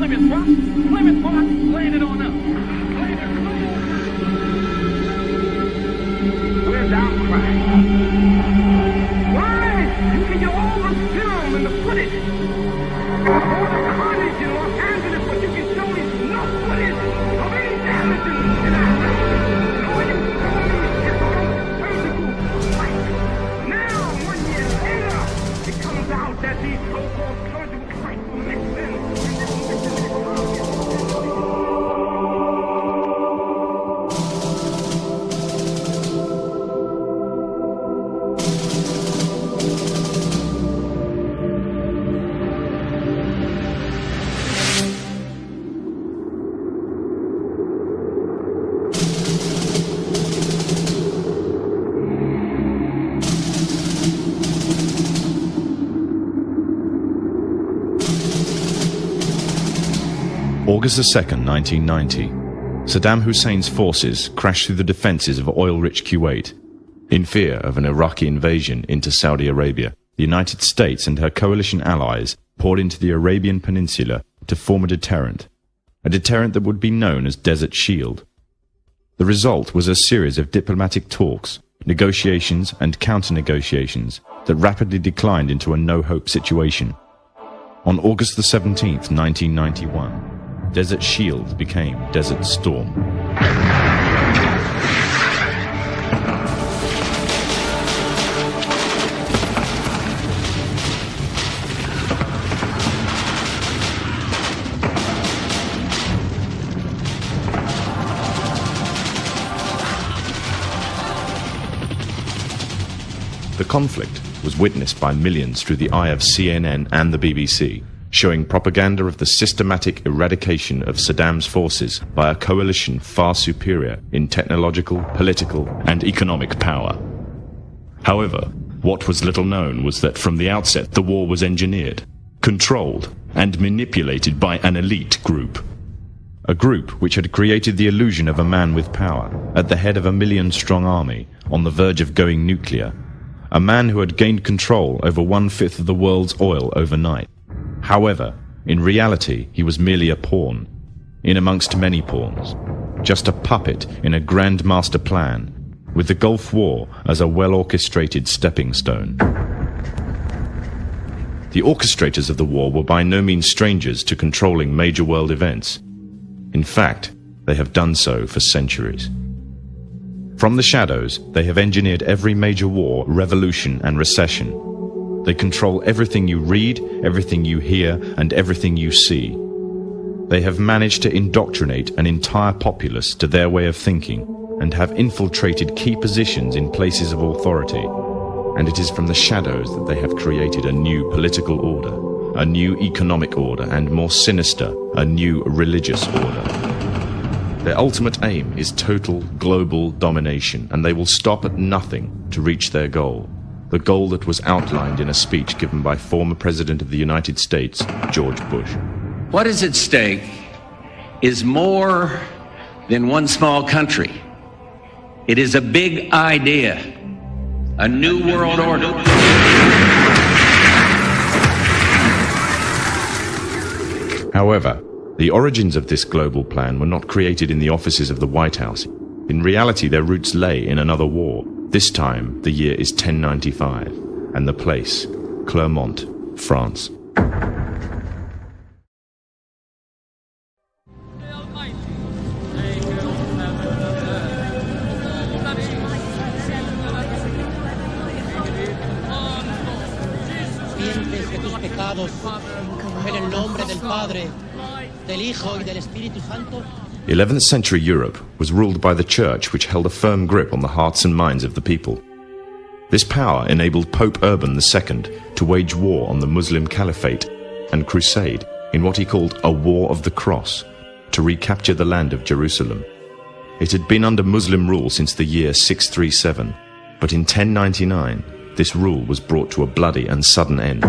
Plymouth Rock, Plymouth Rock, laid it on up. We're down crash. Why? You can get all the film and the footage. All the carnage in Los Angeles, but you can show me no footage of any damage in Atlanta. No, you show me surgical strike. Now, 1 year later, it comes out that these so-called surgical strikes were mixed in. August 2nd, 1990. Saddam Hussein's forces crashed through the defences of oil-rich Kuwait. In fear of an Iraqi invasion into Saudi Arabia, the United States and her coalition allies poured into the Arabian Peninsula to form a deterrent that would be known as Desert Shield. The result was a series of diplomatic talks, negotiations and counter-negotiations that rapidly declined into a no-hope situation. On August the 17th, 1991, Desert Shield became Desert Storm. The conflict was witnessed by millions through the eye of CNN and the BBC, showing propaganda of the systematic eradication of Saddam's forces by a coalition far superior in technological, political, and economic power. However, what was little known was that from the outset the war was engineered, controlled, and manipulated by an elite group. A group which had created the illusion of a man with power, at the head of a million-strong army, on the verge of going nuclear. A man who had gained control over 1/5 of the world's oil overnight. However, in reality, he was merely a pawn, in amongst many pawns, just a puppet in a grand master plan, with the Gulf War as a well-orchestrated stepping stone. The orchestrators of the war were by no means strangers to controlling major world events. In fact, they have done so for centuries. From the shadows, they have engineered every major war, revolution, and recession. They control everything you read, everything you hear, and everything you see. They have managed to indoctrinate an entire populace to their way of thinking, and have infiltrated key positions in places of authority. And it is from the shadows that they have created a new political order, a new economic order, and more sinister, a new religious order. Their ultimate aim is total global domination, and they will stop at nothing to reach their goal. The goal that was outlined in a speech given by former President of the United States, George Bush. What is at stake is more than one small country. It is a big idea, a new world order. However, the origins of this global plan were not created in the offices of the White House. In reality, their roots lay in another war. This time, the year is 1095, and the place, Clermont, France. The 11th century Europe was ruled by the Church, which held a firm grip on the hearts and minds of the people. This power enabled Pope Urban II to wage war on the Muslim Caliphate and crusade in what he called a War of the Cross, to recapture the land of Jerusalem. It had been under Muslim rule since the year 637, but in 1099 this rule was brought to a bloody and sudden end.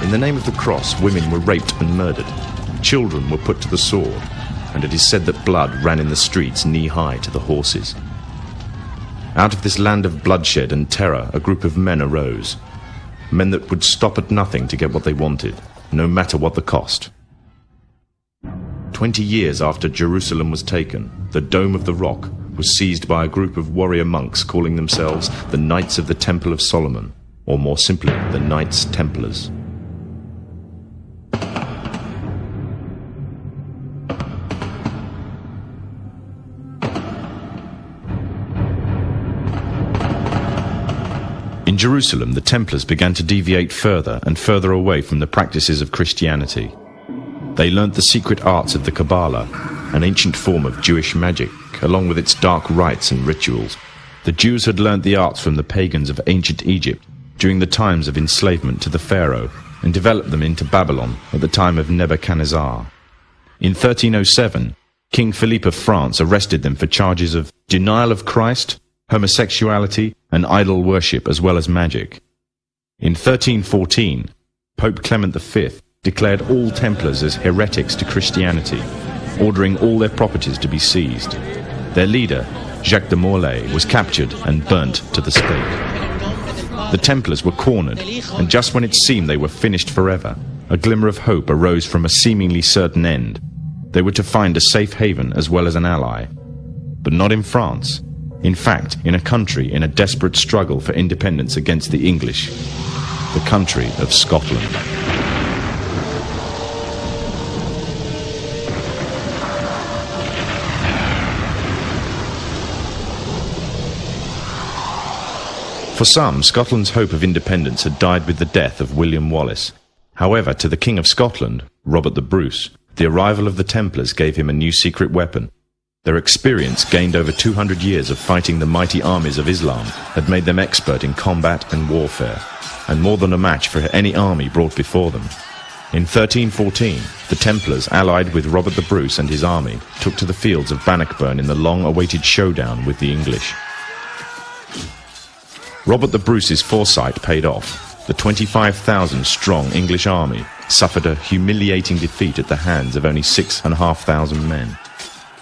In the name of the cross, women were raped and murdered. Children were put to the sword, and it is said that blood ran in the streets knee-high to the horses. Out of this land of bloodshed and terror, a group of men arose. Men that would stop at nothing to get what they wanted. no matter what the cost. 20 years after Jerusalem was taken, the Dome of the Rock was seized by a group of warrior monks calling themselves the Knights of the Temple of Solomon, or more simply, the Knights Templars. In Jerusalem, the Templars began to deviate further and further away from the practices of Christianity. They learnt the secret arts of the Kabbalah, an ancient form of Jewish magic, along with its dark rites and rituals. The Jews had learnt the arts from the pagans of ancient Egypt during the times of enslavement to the Pharaoh, and developed them into Babylon at the time of Nebuchadnezzar. In 1307, King Philippe of France arrested them for charges of denial of Christ, homosexuality, and idol worship, as well as magic. In 1314, Pope Clement V declared all Templars as heretics to Christianity, ordering all their properties to be seized. Their leader, Jacques de Molay, was captured and burnt to the stake. The Templars were cornered, and just when it seemed they were finished forever, a glimmer of hope arose from a seemingly certain end. They were to find a safe haven as well as an ally. But not in France. In fact, in a country in a desperate struggle for independence against the English, the country of Scotland. For some, Scotland's hope of independence had died with the death of William Wallace. However, to the King of Scotland, Robert the Bruce, the arrival of the Templars gave him a new secret weapon. Their experience, gained over 200 years of fighting the mighty armies of Islam, had made them expert in combat and warfare, and more than a match for any army brought before them. In 1314, the Templars, allied with Robert the Bruce and his army, took to the fields of Bannockburn in the long-awaited showdown with the English. Robert the Bruce's foresight paid off. The 25,000-strong English army suffered a humiliating defeat at the hands of only 6,500 men.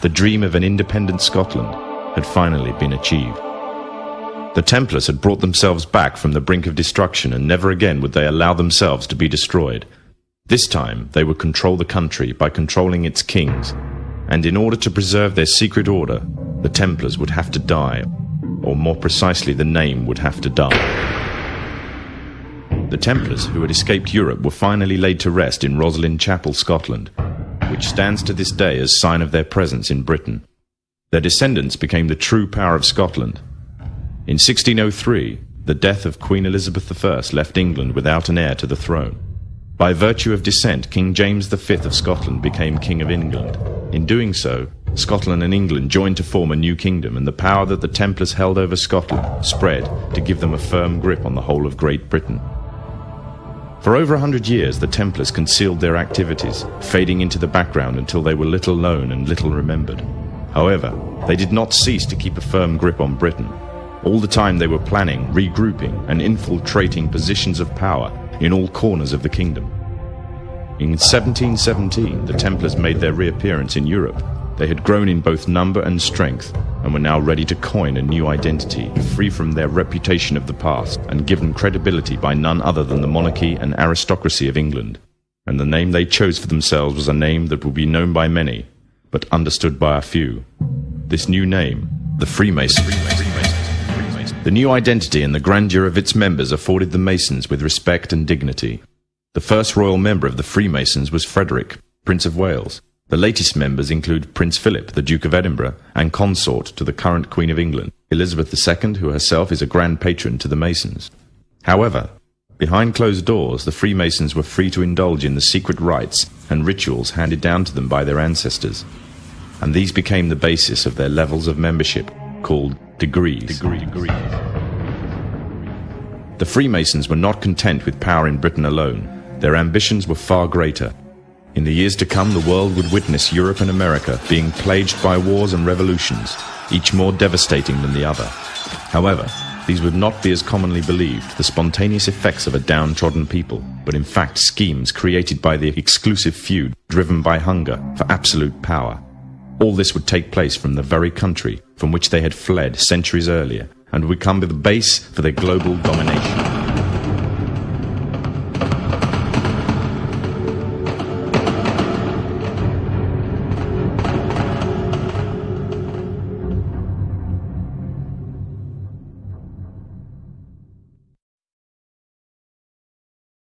The dream of an independent Scotland had finally been achieved. The Templars had brought themselves back from the brink of destruction, and never again would they allow themselves to be destroyed. This time they would control the country by controlling its kings, and in order to preserve their secret order, the Templars would have to die, or more precisely, the name would have to die. The Templars, who had escaped Europe, were finally laid to rest in Roslin Chapel, Scotland, which stands to this day as sign of their presence in Britain. Their descendants became the true power of Scotland. In 1603, the death of Queen Elizabeth I left England without an heir to the throne. By virtue of descent, King James V of Scotland became King of England. In doing so, Scotland and England joined to form a new kingdom, and the power that the Templars held over Scotland spread to give them a firm grip on the whole of Great Britain. For over 100 years, the Templars concealed their activities, fading into the background until they were little known and little remembered. However, they did not cease to keep a firm grip on Britain. All the time they were planning, regrouping, and infiltrating positions of power in all corners of the kingdom. In 1717, the Templars made their reappearance in Europe. They had grown in both number and strength, and were now ready to coin a new identity, free from their reputation of the past, and given credibility by none other than the monarchy and aristocracy of England. And the name they chose for themselves was a name that would be known by many, but understood by a few. This new name, the Freemasons. The new identity and the grandeur of its members afforded the Masons with respect and dignity. The first royal member of the Freemasons was Frederick, Prince of Wales. The latest members include Prince Philip, the Duke of Edinburgh, and consort to the current Queen of England, Elizabeth II, who herself is a grand patron to the Masons. However, behind closed doors, the Freemasons were free to indulge in the secret rites and rituals handed down to them by their ancestors, and these became the basis of their levels of membership, called degrees. The Freemasons were not content with power in Britain alone. Their ambitions were far greater. In the years to come, the world would witness Europe and America being plagued by wars and revolutions, each more devastating than the other. However, these would not be as commonly believed, the spontaneous effects of a downtrodden people, but in fact schemes created by the exclusive few, driven by hunger for absolute power. All this would take place from the very country from which they had fled centuries earlier, and would become the base for their global domination.